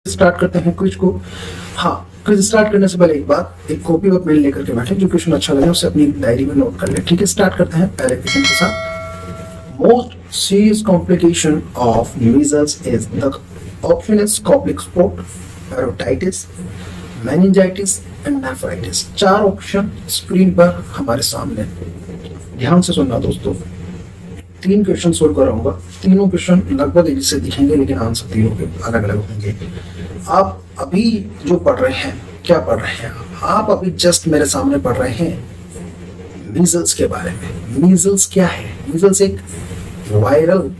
Start करते हैं quiz को। हाँ, क्विज स्टार्ट करने से पहले एक बात, एक कॉपी और पेन लेकर के बैठे, जो क्वेश्चन अच्छा लगे उसे अपनी डायरी में नोट कर ले। ठीक है, स्टार्ट करते हैं पहले क्वेश्चन के साथ। Most serious complication of measles is the option is Koplik spot, parotitis, meningitis and nephritis. चार ऑप्शन स्क्रीन पर हमारे सामने, ध्यान से सुनना दोस्तों। तीन क्वेश्चन सोल्व कराऊंगा, तीनों क्वेश्चन लगभग एक जैसे दिखेंगे लेकिन आंसर तीनों के अलग अलग होंगे। आप अभी जो पढ़ रहे हैं, क्या पढ़ रहे हैं आप अभी जस्ट मेरे सामने पढ़ रहे हैं मीजल्स के बारे में। मीजल्स क्या है? मीजल्स एक वायरल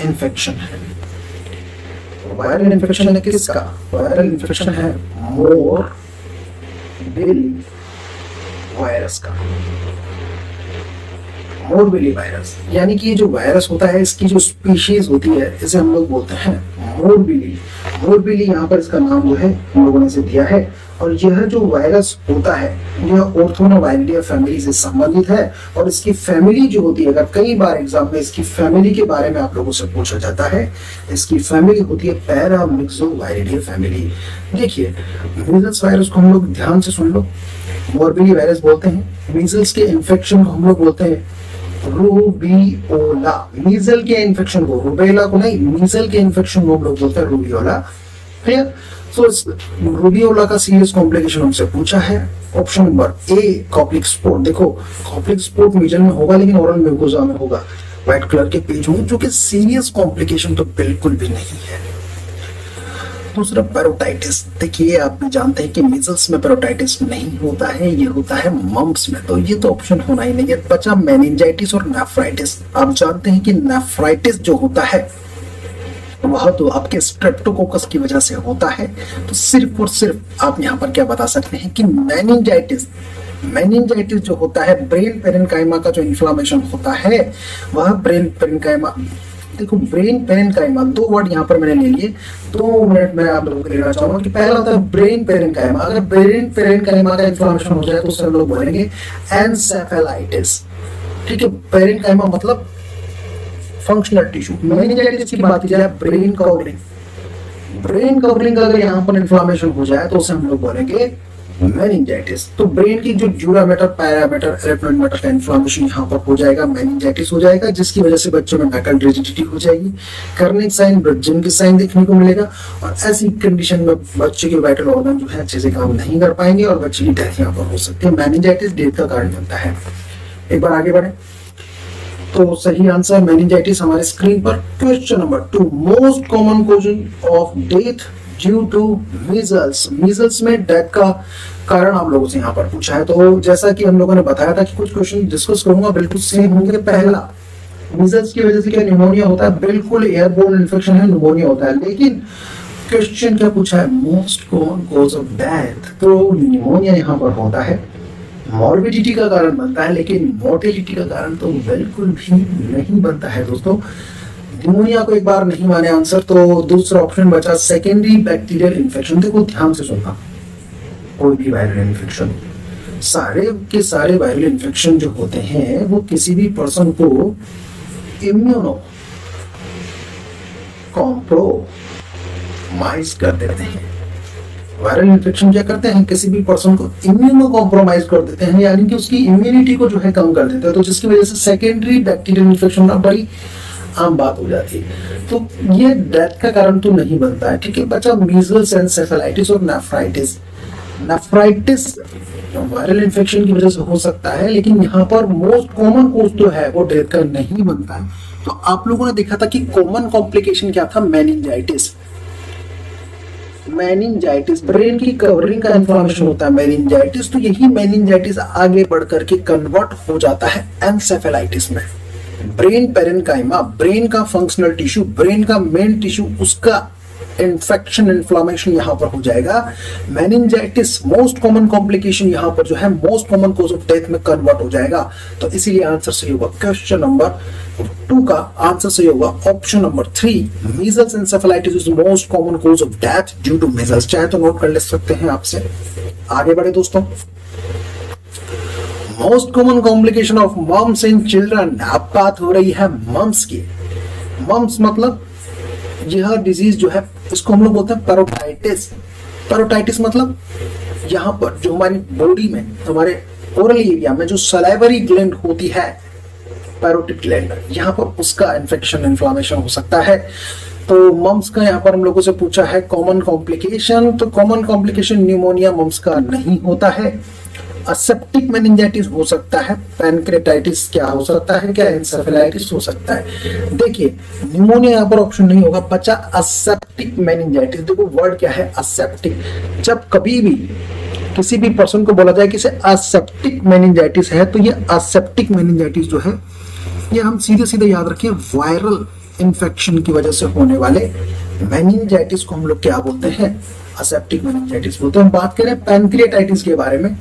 इन्फेक्शन है। वायरल इन्फेक्शन है किसका? वायरल इन्फेक्शन है मोरबिली वायरस का। मोरबिली वायरस यानी कि ये जो वायरस होता है, इसकी जो स्पीशीज होती है इसे हम लोग बोलते हैं मोरबिली। मोरबिली यहाँ पर इसका नाम जो है हम लोगों ने इसे दिया है। और यह जो वायरस होता है यह ऑर्थोनोवायरिडिया फैमिली से संबंधित है। और इसकी फैमिली जो होती है, अगर कई बार एग्जाम में इसकी फैमिली के बारे में आप लोगों से पूछा जाता है, इसकी फैमिली होती है पैरामिक्सोवायरिडिया फैमिली। देखिए, मीजल्स वायरस को हम लोग ध्यान से सुन लो, मोरबिली वायरस बोलते हैं। मीजल्स के इन्फेक्शन को हम लोग बोलते हैं रूबियोला। मीजल के इन्फेक्शन को, रूबेला को नहीं, मीजल के इन्फेक्शन को हम लोग बोलते हैं रूबियोला। क्लियर? तो इस रूबियोला का सीरियस कॉम्प्लिकेशन हमसे पूछा है। Option number A Koplik spot. देखो, कॉप्लिक स्पॉट मीजल में होगा लेकिन ओरल म्यूकोजा में होगा। व्हाइट कलर के पेज होंगे, जो कि सीरियस कॉम्प्लिकेशन तो बिल्कुल भी नहीं है। दूसरा पैरोटाइटिस। देखिए, आप भी जानते हैं कि मीजल्स में पैरोटाइटिस नहीं होता है, ये होता है मम्प्स में, तो ये तो ऑप्शन होना ही नहीं है। बचा मेनिंजाइटिस और नेफ्राइटिस। आप जानते हैं कि नेफ्राइटिस जो होता है वह तो आपके स्ट्रेप्टोकोकस की वजह से होता है। तो सिर्फ और सिर्फ आप यहाँ पर क्या बता सकते हैं कि मेनिंजाइटिस जो होता है, ब्रेन पेरेन्काइमा का जो इन्फ्लामेशन होता है वह ब्रेन पेरेन्काइमा। देखो, ब्रेन पेरेन्काइमा, दो वर्ड यहाँ पर मैंने ले लिए, 2 मिनट में आप लोगों को लेना चाहूंगा कि पहला होता है ब्रेन पेरेन्काइमा। अगर ब्रेन पेरेन्काइमा का इन्फ्लामेशन हो जाए तो उसे हम लोग बोलेंगे एन्सेफेलाइटिस। ठीक है, पेरेन्काइमा मतलब फंक्शनल टिश्यू। मेनिंजाइटिस की बात की जाए, ब्रेन कवरिंग का अगर यहाँ पर इन्फ्लामेशन हो जाए तो उसे हम लोग बोलेंगे मेनिंजाइटिस। तो ब्रेन की जो ड्यूरामेटर, पैरामीटर, एरेप्नोइड का इन्फ्लामेशन यहाँ पर हो जाएगा, मेनिंजाइटिस हो जाएगा, जिसकी वजह से बच्चों में मैकल रिजिडिटी हो जाएगी, कर्निक साइन, ब्रजिन के साइन देखने को मिलेगा। और ऐसी कंडीशन में बच्चे के वाइटल ऑर्गन जो है अच्छे से काम नहीं कर पाएंगे और बच्चे की डेथ यहाँ पर हो सकती है। मेनिंजाइटिस डेथ का कारण बनता है। एक बार आगे बढ़े तो सही आंसर मेनिंजाइटिस हमारे स्क्रीन पर। Question number 2, most common causes of death due to measles. Measles में डेथ का कारण आप लोगों से यहाँ पर पूछा है। तो जैसा कि हम लोगों ने बताया था कि कुछ क्वेश्चन डिस्कस करूंगा बिल्कुल सेम होंगे। पहला, मीजल्स की वजह से क्या निमोनिया होता है? बिल्कुल एयरबोर्न इन्फेक्शन है, निमोनिया होता है। लेकिन क्वेश्चन क्या पूछा है? Most common cause of death. तो निमोनिया यहाँ पर होता है, मॉर्बिडिटी का कारण बनता है, लेकिन मोर्टेलिटी का कारण तो बिल्कुल भी नहीं बनता है दोस्तों। निमोनिया को एक बार नहीं माने आंसर, तो दूसरा ऑप्शन बचा सेकेंडरी बैक्टीरियल इन्फेक्शन। देखो, ध्यान से सुनना, कोई भी वायरल इन्फेक्शन, सारे के सारे वायरल इन्फेक्शन जो होते हैं वो किसी भी पर्सन को इम्यूनो कॉम्प्रोमाइज कर देते हैं। वायरल इन्फेक्शन क्या करते हैं? किसी भी पर्सन को इम्यूनो कॉम्प्रोमाइज कर देते हैं, यानी कि उसकी इम्यूनिटी को जो है कम कर देते हैं। तो जिसकी वजह से सेकेंडरी बैक्टीरियल इन्फेक्शन ना बड़ी आम बात हो जाती है। तो ये डेथ का कारण तो नहीं बनता है। ठीक है, बचा मीजल्स, एन्सेफेलाइटिस और नेफ्राइटिस। नेफ्राइटिस वायरल इन्फेक्शन की वजह से हो सकता है, लेकिन यहाँ पर मोस्ट कॉमन कोज तो है वो डेथ का नहीं बनता है। तो आप लोगों ने देखा था कि कॉमन कॉम्प्लिकेशन क्या था? मेनिंजाइटिस, ब्रेन की कवरिंग का इन्फ्लामेशन होता है मेनिंजाइटिस। तो यही मेनिंजाइटिस आगे बढ़ करके कन्वर्ट हो जाता है एन्सेफेलाइटिस में। ब्रेन पेरेन्काइमा, ब्रेन का फंक्शनल टिश्यू, ब्रेन का मेन टिश्यू, उसका इन्फेक्शन, इन्फ्लामेशन यहाँ पर हो जाएगा। मेनिंजाइटिस मोस्ट कॉमन कॉम्प्लिकेशन यहाँ पर जो है most common cause of death में कन्वर्ट हो जाएगा। तो इसीलिए आंसर सही होगा क्वेश्चन नंबर 2 का आंसर सही होगा option number 3। Measles encephalitis is most common cause of death due to measles. चाहे तो नोट कर ले सकते हैं आपसे। आगे बढ़े दोस्तों। Most common complication of mumps in children. अब बात हो रही है मम्स की। मम्स मतलब यह डिजीज जो है इसको हम लोग बोलते हैं पैरोटाइटिस। पैरोटाइटिस मतलब यहाँ पर जो हमारी बॉडी में, हमारे ओरल एरिया में जो सलाइवरी ग्लैंड होती है, पैरोटिड ग्लैंड, यहाँ पर उसका इन्फेक्शन, इन्फ्लामेशन हो सकता है। तो मम्स का यहाँ पर हम लोगों से पूछा है कॉमन कॉम्प्लिकेशन, तो कॉमन कॉम्प्लिकेशन न्यूमोनिया मम्स का नहीं होता है। असेप्टिक मेनिंजाइटिस हो सकता है, पैनक्रेटाइटिस क्या हो सकता है, क्या एंसेफेलाइटिस हो सकता है। देखिए न्यूमोनिया यहाँ पर ऑप्शन नहीं होगा, बचा असेप्टिक मेनिंजाइटिस। देखो वर्ड क्या है असेप्टिक। जब कभी भी किसी भी पर्सन को बोला जाए कि इसे असेप्टिक मेनिंजाइटिस है, तो ये असेप्टिक मेनिंजाइटिस जो है ये हम सीधे सीधे याद रखिए वायरल इन्फेक्शन की वजह से होने वाले मेनिंजाइटिस को हम लोग क्या बोलते हैं, असेप्टिक मेनिंजाइटिस बोलते हैं। हम बात करें पैनक्रिएटाइटिस के बारे में,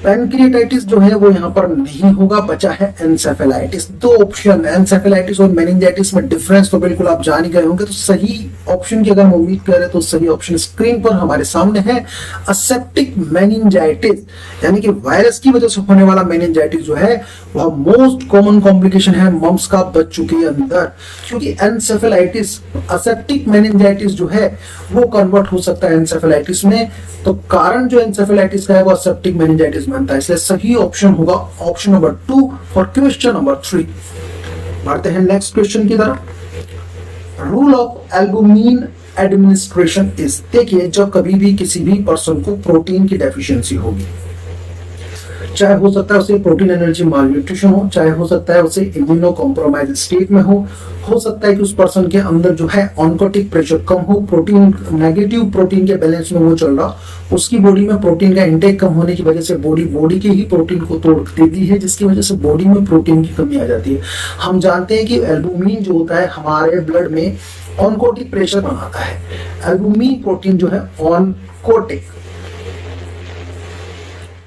पैनक्रिएटाइटिस जो है वो यहाँ पर नहीं होगा, बचा है एंसेफेलाइटिस। दो ऑप्शन, एंसेफेलाइटिस और मेनिंजाइटिस में डिफरेंस तो बिल्कुल आप जान ही गए होंगे। तो सही ऑप्शन की अगर हम उम्मीद करें तो सही ऑप्शन स्क्रीन पर हमारे सामने है, असेप्टिक मेनिंजाइटिस, यानी कि वायरस की वजह से होने वाला मेनिंजाइटिस जो है वह मोस्ट कॉमन कॉम्प्लिकेशन है मम्स का बच्चों के अंदर। क्योंकि एंसेफेलाइटिस, असेप्टिक मेनिंजाइटिस जो है वो कन्वर्ट हो सकता है एंसेफेलाइटिस में, तो कारण जो एंसेफेलाइटिस का है वो असेप्टिक मेनिंजाइटिस बनता है। इसलिए सही ऑप्शन होगा option number 2 for question number 3। बढ़ते हैं नेक्स्ट क्वेश्चन की तरफ। Rule of albumin administration is, देखिए जब कभी भी किसी भी पर्सन को प्रोटीन की डेफिशिएंसी होगी, चाहे हो सकता है उसे प्रोटीन एनर्जी मालन्यूट्रिशन हो, चाहे हो सकता है उसे इम्यूनो कॉम्प्रोमाइज स्टेट में हो सकता है कि उस पर्सन के अंदर जो है ऑन्कोटिक प्रेशर कम हो, प्रोटीन नेगेटिव प्रोटीन के बैलेंस में वो चल रहा, उसकी बॉडी में प्रोटीन का इंटेक कम होने की वजह से बॉडी के ही प्रोटीन को तोड़ देती है, जिसकी वजह से बॉडी में प्रोटीन की कमी आ जाती है। हम जानते हैं कि एल्बुमिन जो होता है हमारे ब्लड में ऑन्कोटिक प्रेशर बनाता है। एल्बुमिन प्रोटीन जो है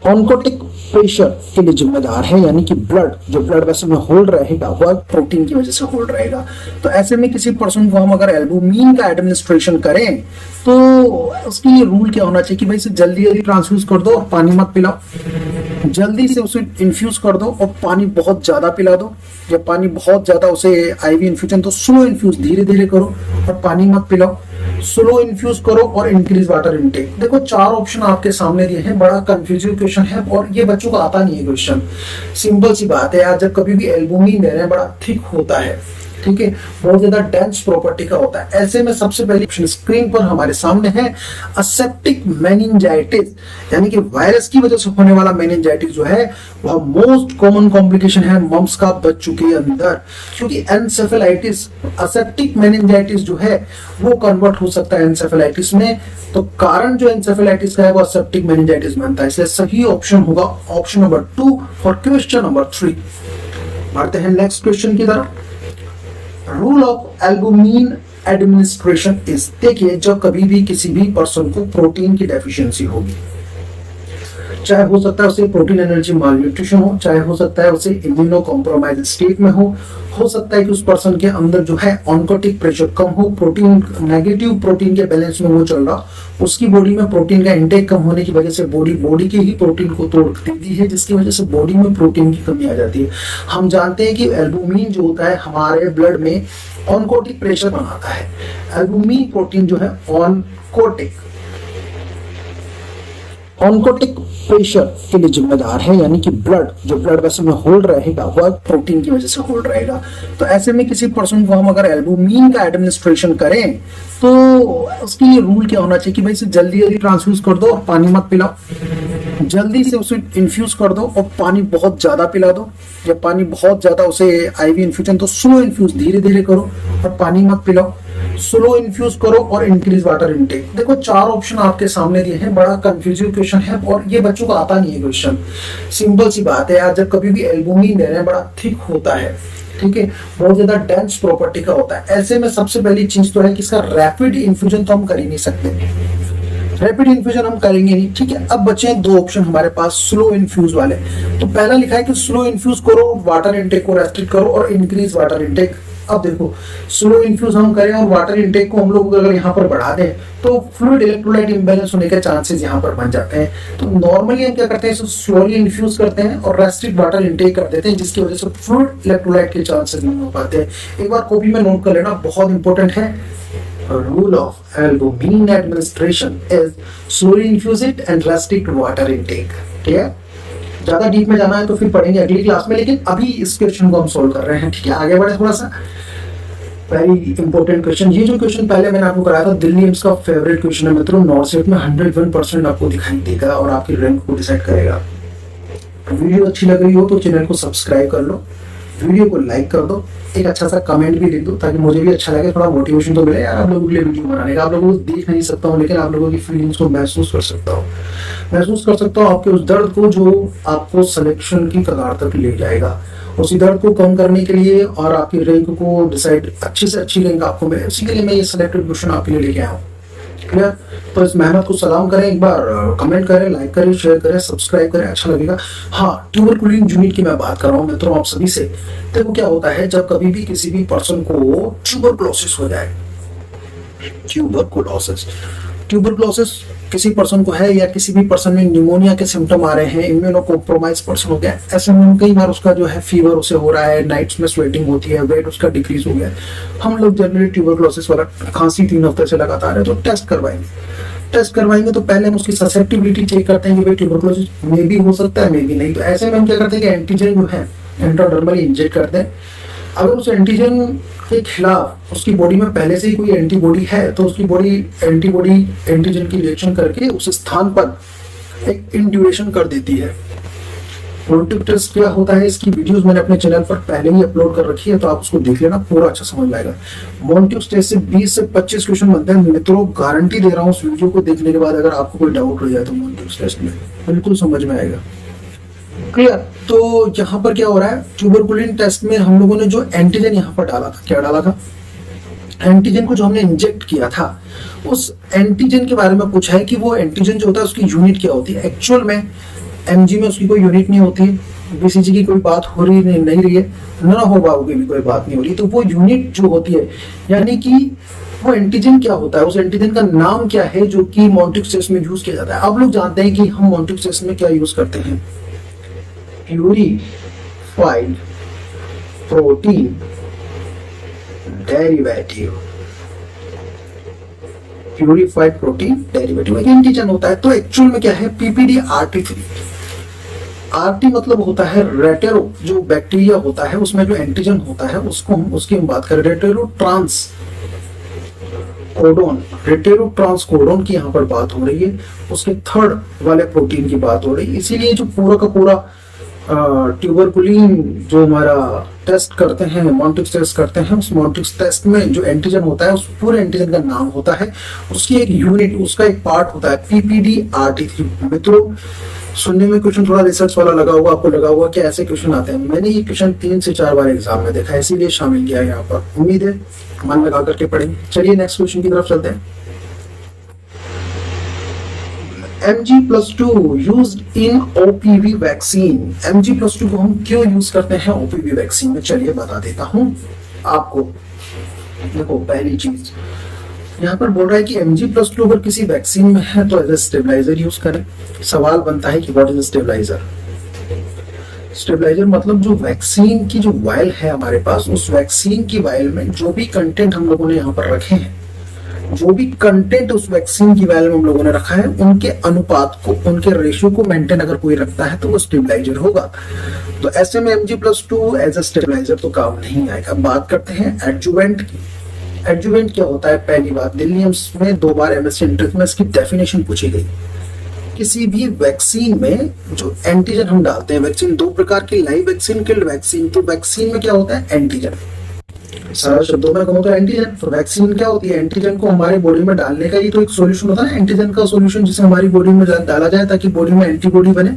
ऑन्कोटिक प्रेशर के लिए जिम्मेदार है, यानी कि जो ब्लड वेसल में होल्ड रहेगा वह प्रोटीन की वजह से होल्ड रहेगा। तो ऐसे में किसी पर्सन को हम अगर एल्बुमिन का एडमिनिस्ट्रेशन करें तो उसके लिए रूल क्या होना चाहिए कि भाई इसे जल्दी जल्दी ट्रांसफ्यूज कर दो और पानी मत पिलाओ, जल्दी से उसे इन्फ्यूज कर दो और पानी बहुत ज्यादा पिला दो, या पानी बहुत ज्यादा उसे आईवी इन्फ्यूजन, तो स्लो इन्फ्यूज धीरे धीरे करो और पानी मत पिलाओ, स्लो इन्फ्यूज करो और इंक्रीज वाटर इनटेक। देखो 4 ऑप्शन आपके सामने दिए हैं, बड़ा कंफ्यूजिंग क्वेश्चन है और ये बच्चों को आता नहीं है क्वेश्चन। सिंपल सी बात है यार, जब कभी भी एल्बुमिन दे रहे हैं बड़ा थिक होता है, ठीक है, बहुत ज्यादा डेंस प्रॉपर्टी का होता है। ऐसे में सबसे पहले ऑप्शन स्क्रीन पर हमारे सामने है असेप्टिक मेनिंजाइटिस, यानी कि वायरस की वजह से होने वाला मेनिंजाइटिस जो है वह मोस्ट कॉमन कॉम्प्लिकेशन है मम्स का बच्चों के अंदर। क्योंकि एंसेफेलाइटिस, असेप्टिक मेनिंजाइटिस जो है वो कन्वर्ट हो सकता है एंसेफेलाइटिस में, तो कारण जो एंसेफेलाइटिस का है वो असेप्टिक मेनिंजाइटिस बनता है। इसलिए सही ऑप्शन होगा option number 2 for question number 3। बढ़ते हैं नेक्स्ट क्वेश्चन की तरफ। Rule of albumin administration is, देखिए जब कभी भी किसी भी पर्सन को प्रोटीन की डेफिशिएंसी होगी, चाहे हो सकता है उसे प्रोटीन एनर्जी मालन्यूट्रिशन हो, चाहे हो सकता है उसे इम्यूनो कॉम्प्रोमाइज स्टेट में हो सकता है कि उस पर्सन के अंदर जो है ऑन्कोटिक प्रेशर कम हो, प्रोटीन नेगेटिव प्रोटीन के बैलेंस में वो चल रहा, उसकी बॉडी में प्रोटीन का इंटेक कम होने की वजह से बॉडी के ही प्रोटीन को तोड़ देती है, जिसकी वजह से बॉडी में प्रोटीन की कमी आ जाती है। हम जानते हैं कि एल्बुमिन जो होता है हमारे ब्लड में ऑन्कोटिक प्रेशर बनाता है। एल्बुमिन प्रोटीन जो है ऑन्कोटिक प्रेशर के लिए जिम्मेदार है, यानी कि जो ब्लड वेसल में होल्ड रहेगा वह प्रोटीन की वजह से होल्ड रहेगा। तो ऐसे में किसी पर्सन को हम अगर एल्बुमिन का एडमिनिस्ट्रेशन करें तो उसके लिए रूल क्या होना चाहिए कि भाई इसे जल्दी जल्दी ट्रांसफ्यूज कर दो और पानी मत पिलाओ, जल्दी से उसे इन्फ्यूज कर दो और पानी बहुत ज्यादा पिला दो, या पानी बहुत ज्यादा उसे आईवी इन्फ्यूजन, तो स्लो इन्फ्यूज धीरे धीरे करो और पानी मत पिलाओ, स्लो इन्फ्यूज करो और इंक्रीज वाटर इनटेक। देखो 4 ऑप्शन आपके सामने दिए हैं, बड़ा कंफ्यूजिंग क्वेश्चन है और ये बच्चों को आता नहीं है क्वेश्चन। सिंपल सी बात है यार, जब कभी भी एल्बुमिन दे रहे हैं बड़ा थिक होता है, ठीक है, बहुत ज्यादा डेंस प्रॉपर्टी का होता है। ऐसे में सबसे पहली चीज तो है कि इसका रैपिड इन्फ्यूजन तो हम कर ही नहीं सकते, रैपिड इन्फ्यूजन हम करेंगे नहीं, ठीक है। अब बचे हैं 2 ऑप्शन हमारे पास स्लो इन्फ्यूज वाले। तो पहला लिखा है कि स्लो इन्फ्यूज करो, वाटर इनटेक को रेस्ट्रिक्ट करो और इंक्रीज वाटर इनटेक। अब देखो, स्लो इन्फ्यूज हम करें और वाटर इनटेक को हम लोग अगर यहाँ पर बढ़ा दें तो फ्लूइड इलेक्ट्रोलाइट इम्बैलेंस होने के चांसेस यहाँ पर बन जाते हैं। तो नॉर्मली हम क्या करते हैं, स्लोली इन्फ्यूज करते हैं और रेस्ट्रिक्ट वाटर इनटेक कर देते हैं, जिसकी वजह से फ्लूइड इलेक्ट्रोलाइट के चांसेस नहीं हो पाते हैं। एक बार कॉपी में नोट कर लेना, बहुत इंपॉर्टेंट है। Rule of albumin administration is slowly infuse it and restrict water intake। ठीक है, ज्यादा डीप में जाना है तो फिर पढ़ेंगे अगली क्लास में, लेकिन अभी इस क्वेश्चन को हम सॉल्व कर रहे हैं। ठीक है, आगे बढ़े थोड़ा सा। वेरी इंपॉर्टेंट क्वेश्चन, ये जो क्वेश्चन पहले मैंने आपको कराया था, दिल्ली एम्स का फेवरेट क्वेश्चन है मित्रों। नॉर्थ सेट में 101% आपको दिखाई देगा और आपकी रैंक को डिसाइड करेगा। वीडियो अच्छी लग रही हो तो चैनल को सब्सक्राइब कर लो, वीडियो को लाइक कर दो, एक अच्छा सा कमेंट भी लिख दो ताकि मुझे भी अच्छा लगे, थोड़ा मोटिवेशन तो मिले यार आप लोगों के लिए वीडियो बनाने का। आप लोगों को देख नहीं सकता हूँ, लेकिन आप लोगों की फीलिंग्स को महसूस कर सकता हूँ, आपके उस दर्द को जो आपको सिलेक्शन की कगार तक ले जाएगा। उसी दर्द को कम करने के लिए और आपकी रैंक को डिसाइड, अच्छी से अच्छी रैंक आपको मिले, उसी के लिए मैं ये सिलेक्टेड क्वेश्चन आपके लिए लेके आया हूँ। क्लियर? तो इस मेहनत को सलाम करें, एक बार कमेंट करें, लाइक करें, शेयर करें, सब्सक्राइब करें, अच्छा लगेगा। हाँ, ट्यूबरकुलिन यूनिट की मैं बात कर रहा हूँ मित्रों आप सभी से। देखो क्या होता है, जब कभी भी किसी भी पर्सन को ट्यूबरकुलोसिस हो जाए, ट्यूबरकुलोसिस किसी पर्सन को है या किसी भी पर्सन में न्यूमोनिया के सिम्टम आ रहे हैं, इम्यूनो कॉम्प्रोमाइज पर्सन हो गया, ऐसे में कई बार उसका जो है फीवर उसे हो रहा है, नाइट्स में स्वेटिंग होती है, वेट उसका डिक्रीज हो गया है, हम लोग जनरली ट्यूबरकुलोसिस वाला खांसी 3 हफ्ते से लगातार है तो टेस्ट करवाएंगे तो पहले हम उसकी ससेप्टिबिलिटी चेक करते हैं कि भाई ट्यूबरकुलोसिस मे भी हो सकता है, मे भी नहीं। तो ऐसे में हम क्या करते हैं कि एंटीजन जो है इंट्राडर्मली इंजेक्ट करते हैं। अगर उस एंटीजन के खिलाफ उसकी बॉडी में पहले से ही कोई एंटीबॉडी है तो उसकी बॉडी एंटीजन की रिएक्शन करके उस स्थान पर एक इंड्यूरेशन कर देती है। मॉन्टिक टेस्ट क्या होता है, इसकी वीडियोस मैंने अपने चैनल पर पहले ही अपलोड कर रखी है, तो आप उसको देख लेना, पूरा अच्छा समझ में आएगा। मॉन्टिक टेस्ट से 20 से 25 क्वेश्चन बनते हैं मित्रों, गारंटी दे रहा हूँ। उस वीडियो को देखने के बाद अगर आपको कोई डाउट हो जाए तो मॉन्टिक टेस्ट में बिल्कुल समझ में आएगा। क्लियर? तो यहाँ पर क्या हो रहा है, ट्यूबरकुलिन टेस्ट में हम लोगों ने जो एंटीजन यहाँ पर डाला था, क्या डाला था, एंटीजन को जो हमने इंजेक्ट किया था, उस एंटीजन के बारे में पूछा है कि वो एंटीजन जो होता है उसकी यूनिट क्या होती है। एक्चुअल में एमजी में उसकी कोई यूनिट नहीं होती, बीसीजी की कोई बात हो रही नहीं रही है, ना हो पाओगे भी कोई बात नहीं हो रही। तो वो यूनिट जो होती है, यानी कि वो एंटीजन क्या होता है, उस एंटीजन का नाम क्या है जो कि मॉन्टिक टेस्ट में यूज किया जाता है। आप लोग जानते हैं कि हम मॉन्टिक टेस्ट में क्या यूज करते हैं, purified protein derivative, purified protein derivative एक एंटीजन होता है। तो एक्चुअल में क्या है, पीपीडी RT3। RT मतलब होता है रेटेरो, जो बैक्टीरिया होता है उसमें जो एंटीजन होता है उसकी हम बात करें, रेटेरो ट्रांसकोडोन की यहाँ पर बात हो रही है, उसके थर्ड वाले प्रोटीन की बात हो रही है। इसीलिए जो पूरा का पूरा ट्यूबरकुलिन जो हमारा टेस्ट करते हैं, मॉन्टिक टेस्ट करते हैं, उस मॉन्टिक टेस्ट में जो एंटीजन होता है उस पूरे एंटीजन का नाम होता है, उसकी एक यूनिट, उसका एक पार्ट होता है पीपीडी RT3। मित्रों सुनने में क्वेश्चन थोड़ा रिसर्च वाला लगा होगा, आपको लगा होगा कि ऐसे क्वेश्चन आते हैं। मैंने ये क्वेश्चन 3 से 4 बार एग्जाम में देखा है, इसीलिए शामिल किया है यहाँ पर। उम्मीद है मन लगा करके पढ़ेंगे। चलिए नेक्स्ट क्वेश्चन की तरफ चलते हैं। Mg+2 used in OPV vaccine. Mg+2 को हम क्यों यूज करते हैं OPV वैक्सीन में, चलिए बता देता हूं आपको। देखो पहली चीज यहाँ पर बोल रहा है कि Mg+2 अगर किसी वैक्सीन में है तो एज ए स्टेबलाइजर यूज करें। सवाल बनता है कि व्हाट इज स्टेबलाइजर। स्टेबलाइजर मतलब जो वैक्सीन की जो वायल है हमारे पास, उस वैक्सीन की वायल में जो भी कंटेंट हम लोगों ने यहाँ पर रखे हैं, जो भी कंटेंट उस वैक्सीन की वायल में हम लोगों ने रखा है, उनके अनुपात को, उनके रेशियो को मेंटेन अगर कोई रखता है तो वो स्टेबलाइजर होगा। तो ऐसे में Mg+2 एज अ स्टेबलाइजर तो काम नहीं आएगा। बात करते हैं एडजुवेंट की। एडजुवेंट क्या होता है, पहली बात, दिल्ली एम्स में 2 बार एमएससी एंट्रेंस में इसकी डेफिनेशन पूछी गई। किसी भी वैक्सीन में जो एंटीजन हम डालते हैं, वैक्सीन 2 प्रकार की, लाइव वैक्सीन, किल्ड वैक्सीन। तो वैक्सीन में क्या होता है, एंटीजन। सरल शब्दों में कहूं तो एंटीजन। तो वैक्सीन क्या होती है, एंटीजन को हमारे बॉडी में डालने का ही तो एक सॉल्यूशन होता है, एंटीजन का सॉल्यूशन जिसे हमारी बॉडी में डाला जाए ताकि बॉडी में एंटीबॉडी बने।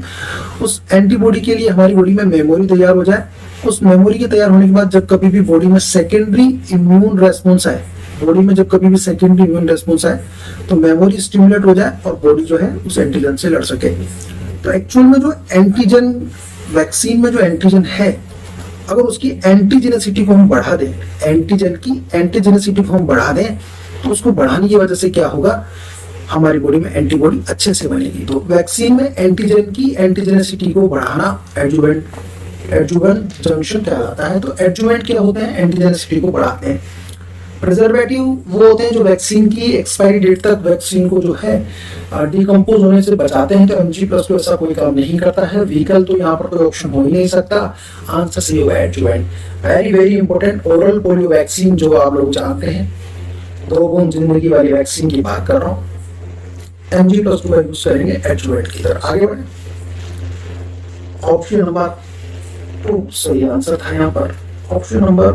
उस एंटीबॉडी के लिए हमारी बॉडी में मेमोरी तैयार हो जाए। उस मेमोरी के तैयार होने के बाद जब कभी भी बॉडी में सेकेंडरी इम्यून रेस्पॉन्स आए, बॉडी में जब कभी भी सेकेंडरी इम्यून रेस्पॉन्स आए तो मेमोरी स्टिमुलेट हो जाए और बॉडी जो है उस एंटीजन से लड़ सके। तो एक्चुअल में जो एंटीजन, वैक्सीन में जो एंटीजन है अगर उसकी एंटीजेनेसिटी को हम बढ़ा दें, एंटीजन की एंटीजेनेसिटी को हम बढ़ा दें, तो उसको बढ़ाने की वजह से क्या होगा, हमारी बॉडी में एंटीबॉडी अच्छे से बनेगी। तो वैक्सीन में एंटीजन की एंटीजेनेसिटी को बढ़ाना एडजुवेंट जंक्शन कहलाता है। तो एडजुवेंट क्या होते हैं, एंटीजेनेसिटी को बढ़ाते हैं। प्रिजर्वेटिव वो होते हैं जो वैक्सीन की एक्सपायरी डेट तक वैक्सीन को जो है डिकम्पोज होने से बचाते हैं। तो Mg+ को ऐसा कोई काम नहीं करता है। व्हीकल तो यहाँ पर कोई ऑप्शन हो ही नहीं सकता, आंसर सही होगा adjuvant. Very very important, oral polio vaccine जो आप लोग जानते हैं, 2 बूंद जिंदगी वाली वैक्सीन की बात कर रहा हूँ, Mg+ को यूज करेंगे एडजुवेंट की तरह। आगे बढ़े, ऑप्शन नंबर 2 सही आंसर था यहाँ पर। ऑप्शन नंबर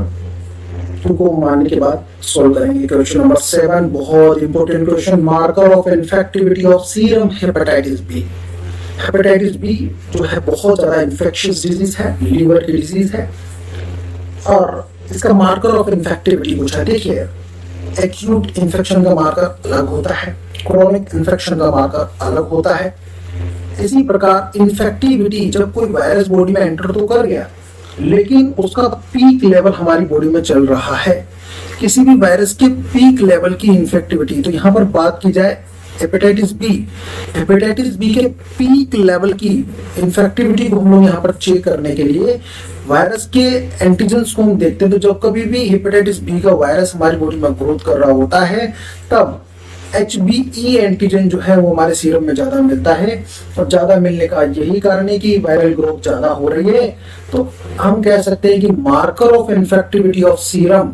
2 को मानने के बाद सॉल्व करेंगे। क्वेश्चन नंबर 7 बहुत important question, marker of infectivity of serum hepatitis B. Hepatitis B जो है बहुत ज्यादा इन्फेक्शियस डिजीज है, लीवर की डिजीज है, और इसका मार्कर ऑफ इन्फेक्टिविटी पूछा है। देखिए, एक्यूट इन्फेक्शन का मार्कर अलग होता है, क्रोनिक इन्फेक्शन का मार्कर अलग होता है। इसी प्रकार इन्फेक्टिविटी, जब कोई वायरस बॉडी में एंटर तो कर गया, लेकिन उसका पीक लेवल हमारी बॉडी में चल रहा है, किसी भी वायरस के पीक लेवल की इन्फेक्टिविटी। तो यहाँ पर बात की जाए हेपेटाइटिस बी के पीक लेवल की इन्फेक्टिविटी को हम लोग यहाँ पर चेक करने के लिए वायरस के एंटीजेंस को हम देखते हैं। तो जब कभी भी हेपेटाइटिस बी का वायरस हमारी बॉडी में ग्रोथ कर रहा होता है, तब HBE एंटीजन जो है वो हमारे सीरम में ज्यादा मिलता है, और ज्यादा मिलने का यही कारण है कि वायरल ग्रोथ ज्यादा हो रही है। तो हम कह सकते हैं कि marker of infectivity of serum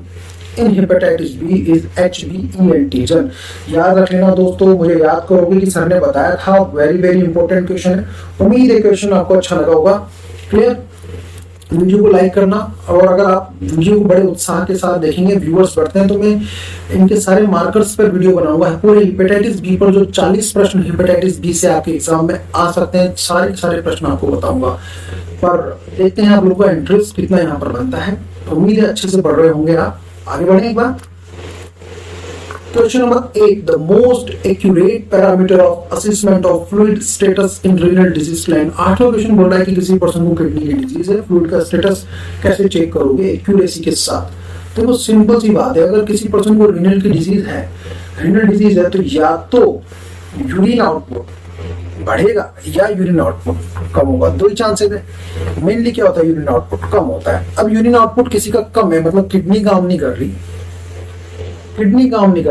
in hepatitis B is HBE antigen. याद रख लेना दोस्तों, मुझे याद करोगे कि सर ने बताया था, वेरी वेरी इंपॉर्टेंट क्वेश्चन है। उम्मीद है क्वेश्चन आपको अच्छा लगा होगा। क्लियर, वीडियो को लाइक करना, और अगर आप वीडियो को बड़े उत्साह के साथ देखेंगे, व्यूअर्स बढ़ते हैं, तो मैं इनके सारे मार्कर्स पर वीडियो बनाऊंगा। पूरे हेपेटाइटिस बी पर जो 40 प्रश्न हेपेटाइटिस बी से आपके एग्जाम में आ सकते हैं, सारे प्रश्न आपको बताऊंगा। पर देखते हैं आप लोगों का इंटरेस्ट कितना यहाँ पर बनता है। उम्मीद है अच्छे से पढ़ रहे होंगे आप। आगे बढ़े एक बार। Question number 8, the most accurate parameter of assessment of fluid status in renal disease client. 8वां क्वेश्चन बोल रहा है कि किसी पर्सन को किडनी की डिजीज है, फ्लूइड का स्टेटस कैसे चेक करोगे एक्यूरेसी के साथ। तो वो सिंपल सी बात है, अगर किसी पर्सन को रीनल की डिजीज है, तो या तो यूरिन आउटपुट बढ़ेगा या यूरिन आउटपुट कम होगा, 2 ही चांसेस है। मेनली क्या होता है, यूरिन आउटपुट कम होता है। अब यूरिन आउटपुट किसी का कम है, मतलब किडनी काम नहीं कर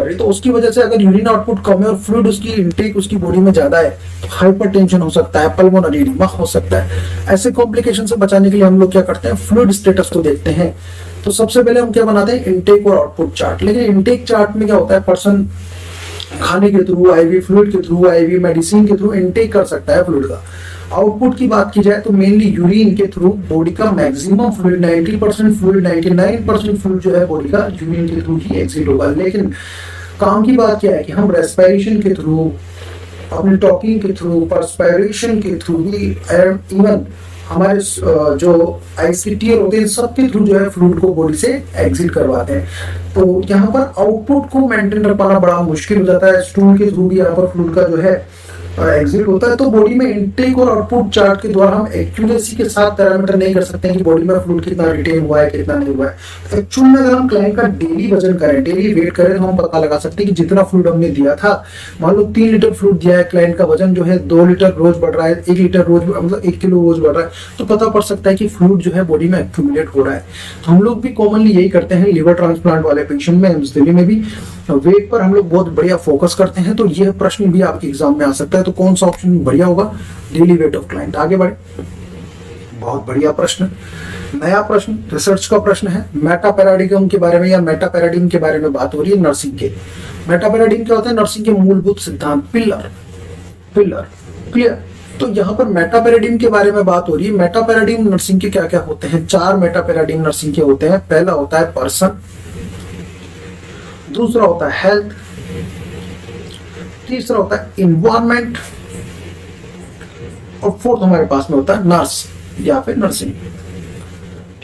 रही, तो उसकी वजह से अगर यूरिन आउटपुट कम है और फ्लूइड उसकी इनटेक उसकी बॉडी में ज्यादा है, तो हाइपरटेंशन हो सकता है, पल्मोनरी एडिमा हो सकता है। ऐसे कॉम्प्लिकेशन से बचाने के लिए हम लोग क्या करते हैं, फ्लूइड स्टेटस को देखते हैं। तो सबसे पहले हम क्या बनाते हैं, इनटेक और आउटपुट चार्ट। लेकिन इनटेक चार्ट में क्या होता है, पर्सन खाने के थ्रू, आईवी फ्लूइड के थ्रू, आईवी मेडिसिन के थ्रू इनटेक कर सकता है फ्लूइड का। आउटपुट की बात की जाए तो मेनली यूरिन के थ्रू बॉडी का मैक्सिमम फ्लूइड 90% फ्लूइड 99% फ्लूइड जो है बॉडी का यूरिन के थ्रू ही एग्जिट होगा। लेकिन काम की बात क्या है कि हम रेस्पिरेशन के थ्रू, अपनी टॉकिंग के थ्रू, पर्सपिरेशन के थ्रू भी, इवन हमारे जो आईसीटीआर होते हैं सबके थ्रू जो है फ्लूइड को बॉडी से एग्जिट करवाते हैं। तो यहाँ पर आउटपुट को मेंटेन कर पाना बड़ा मुश्किल हो जाता है। स्टूल के थ्रू भी यहाँ पर फ्लूइड का जो है एग्जिट होता है। तो बॉडी में इनटेक और आउटपुट चार्ट के द्वारा हम एक्यूरेसी के साथ पैरामीटर नहीं कर सकते हैं कि बॉडी में फ्लूइड कितना रिटेन हुआ है, कितना नहीं हुआ है। एक्चुअल में अगर हम क्लाइंट का डेली वजन करें, डेली वेट करें, तो हम पता लगा सकते हैं कि जितना फ्लूइड हमने दिया था, मान लो 3 लीटर फ्लूइड दिया है, क्लाइंट का वजन जो है 2 लीटर रोज बढ़ रहा है, 1 लीटर रोज, मतलब 1 किलो रोज बढ़ रहा है, तो पता पड़ सकता है कि फ्लूइड जो है बॉडी में एक्यूमुलेट हो रहा है। तो हम लोग भी कॉमनली यही करते हैं, लिवर ट्रांसप्लांट वाले पेशेंट में, एम्स दिल्ली में भी वेट पर हम लोग बहुत बढ़िया फोकस करते हैं। तो यह प्रश्न भी आपके एग्जाम में आ सकता है। तो कौन सा ऑप्शन बढ़िया होगा, डेली वेट ऑफ क्लाइंट। आगे बढ़े, बहुत बढ़िया प्रश्न, नया प्रश्न, रिसर्च का प्रश्न है। मेटा पैराडिगम के बारे में या मेटा पैराडिगम के बारे में बात हो रही है नर्सिंग के। मेटा पैराडिगम क्या होता है, नर्सिंग के मूलभूत सिद्धांत, पिलर। क्लियर। तो यहाँ पर मेटा पैराडिगम के बारे में बात हो रही है। मेटा पैराडिगम नर्सिंग के क्या क्या होते हैं, 4 मेटा पैराडिगम नर्सिंग के होते हैं। पहला होता है पर्सन, दूसरा होता है हेल्थ, तीसरा होता है इन्वायरमेंट, और फोर्थ हमारे पास में होता है नर्स या फिर नर्सिंग।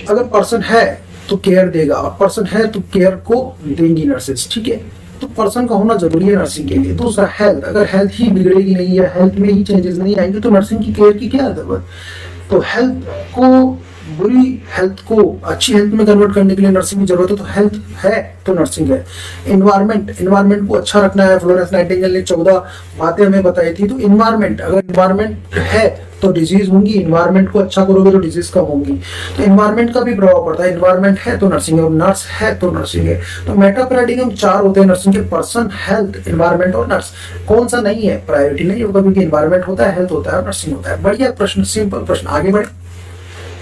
अगर पर्सन है तो केयर देगा, और पर्सन है तो केयर को देंगी नर्सेस। ठीक है, तो पर्सन का होना जरूरी है नर्सिंग के लिए। दूसरा हेल्थ, अगर हेल्थ ही बिगड़ेगी नहीं या हेल्थ में ही चेंजेस नहीं आएंगे तो नर्सिंग की केयर की क्या जरूरत। तो हेल्थ को बुरी हेल्थ को अच्छी हेल्थ में कन्वर्ट करने के लिए नर्सिंग की जरूरत है, तो हेल्थ है तो नर्सिंग है। इन्वायरमेंट को अच्छा रखना है, फ्लोरेंस नाइटिंगेल ने 14 बातें हमें बताई थी। तो इन्वायरमेंट, अगर इन्वायरमेंट है तो डिजीज होंगी, इन्वायरमेंट को अच्छा करोगे तो डिजीज कम होंगी। तो इन्वायरमेंट का भी प्रभाव पड़ता है, इन्वायरमेंट है तो नर्सिंग है, और नर्स है तो नर्सिंग है। तो मेटा पैराडिगम 4 होते हैं नर्सिंग के, पर्सन, हेल्थ, इन्वायरमेंट और नर्स। कौन सा नहीं है, प्रायोरिटी नहीं होगा, क्योंकि इन्वायरमेंट होता है, हेल्थ होता है और नर्सिंग होता है। बढ़िया प्रश्न, सिंपल प्रश्न। आगे बढ़े।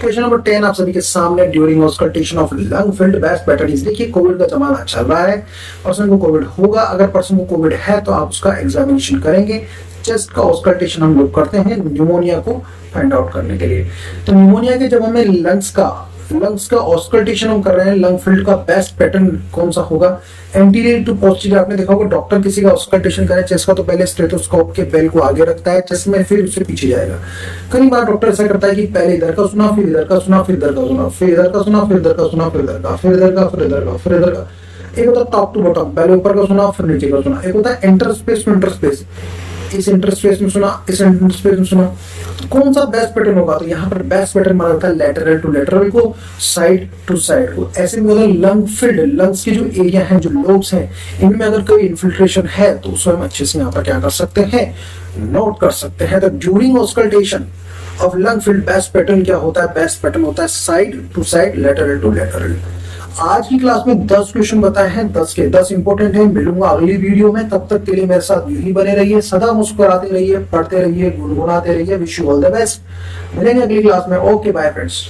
क्वेश्चन नंबर 10 आप सभी के सामने, during auscultation of lung field best pattern is. देखिए कोविड का जमाना चल रहा है, पर्सन को कोविड होगा, अगर पर्सन को कोविड है तो आप उसका एग्जामिनेशन करेंगे। चेस्ट का ऑस्कल्टेशन हम लोग करते हैं न्यूमोनिया को फाइंड आउट करने के लिए। तो न्यूमोनिया के जब हमें लंग्स का ऑस्कल्टेशन हम कर रहे हैं, लंग फील्ड का बेस्ट पैटर्न कौन सा होगा, एंटीरियर टू पोस्टीरियर। आपने देखा होगा डॉक्टर किसी का ऑस्कल्टेशन करे चेस्ट का तो पहले स्टेथोस्कोप के बेल को आगे रखता है चेस्ट में, फिर उससे पीछे जाएगा। कई बार डॉक्टर ऐसा करता है कि पहले इधर का सुना, फिर इधर का सुना, फिर इधर का सुना, फिर इधर का सुना, फिर इधर का सुना, फिर इधर का, फिर इधर का, फिर इधर का, फिर इधर का। एक होता है टॉप टू बॉटम, पहले ऊपर का सुना फिर नीचे का सुना। एक होता है इंटरस्पेस टू इंटरस्पेस, इस इंटरस्पेस में सुना, इस इंटरस्पेस में सुना। कौन सा बेस्ट पैटर्न होगा, तो यहाँ पर बेस्ट पैटर्न माना जाता है लेटरल टू लेटरल को, साइड टू साइड को। ऐसे में अगर लंग फील्ड, लंग्स के जो एरिया है, जो लोब्स हैं, इनमें अगर कोई इन्फिल्ट्रेशन है तो उसको हम अच्छे से यहाँ पर क्या कर सकते हैं, नोट कर सकते हैं। तो during auscultation of lung field best pattern क्या होता है, बेस्ट पैटर्न होता है side to side, lateral to lateral. आज की क्लास में 10 क्वेश्चन बताए हैं, 10 के 10 इंपॉर्टेंट हैं। मिलूंगा अगली वीडियो में, तब तक के लिए मेरे साथ यूं ही बने रहिए, सदा मुस्कुराते रहिए, पढ़ते रहिए, गुनगुनाते रहिए। Wish you all the best. मिलेंगे अगली क्लास में। Okay bye friends.